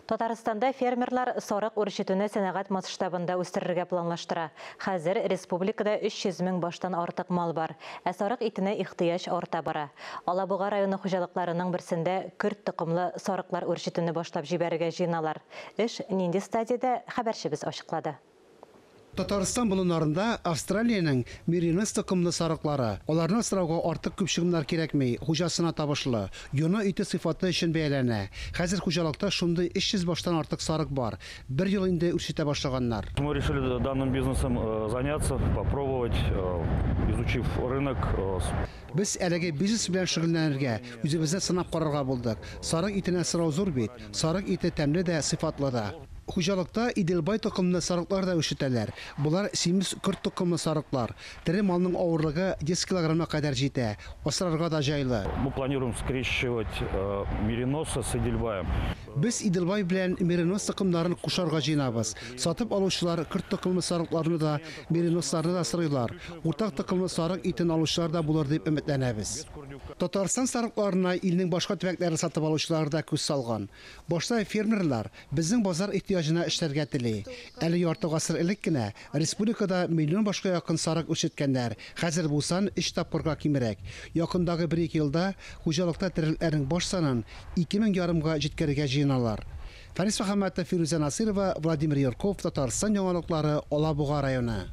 Татарстанда фермерлар сарык үрчетүне сәнәгать масштабында үстерергә планлаштыра. Хәзер республикада 300 мең баштан артык мал бар. Ә сарык итенә ихтыяҗ арта бара. Алабуга районы хуҗалыкларының берсендә көрт токымлы сарыклар үрчетүне башлап җибәрергә җыеналар. Эш нинди стадияда, хәбәрчебез ачыклады. Татарстан болынарында Австралияның Меринос токымлы сарыклары. Аларны асрауга артык күп чыгымнар кирәкми, хуҗасына табышлы. Юны ите сыйфаты өчен бәяләнә. Хәзер хуҗалыкта шундый 300 баштан артык сарык бар. Бер ел инде үрчетә башлаганнар. Мы решили данным бизнесом заняться, попробовать, изучив рынок. Без әлеге бизнес белән шөгыльләнергә, үзебезне сынап карарга булдык. Сарык итенә сорау зур бит. Сарык ите тәмле дә, сыйфатлы да. Хуҗалыкта Иделбай токымлы сарыклар да үчетәләр. Булар симез көрт токымлы сарыклар. Тере малның авырлыгы 10 килограммга кадәр җитә. Асрарга да җайлы. Мы планируем скрещивать Мериноса с Идельбаем. Без Иделбай белән Меринос токымнарын кушарга җыенабыз. Сатып алучылар көрт токымлы сарыкларны да, Мериносларны да сорыйлар. Уртак токымлы сарык итен алучылар да булыр дип өметләнәбез. Татарстан сарыкларына илнең башка төбәкләре сатып алучылар да күз салган. Башта фермерлар безнең базар ихтыяҗына эшләргә тели. Әле ярты гасыр элек кенә республикада миллион башка якын сарык үрчеткәннәр. Хәзер булсан 3 тапкырга кимерәк. Якындагы 1-2 елда хуҗалыкта тереләрнең баш санын 2500-га җиткәргә җыеналар. Фарис Мөхәммәтов, Фируза Насирова, Владимир Ярков, Татарстан яңалыклары, Алабуга районы.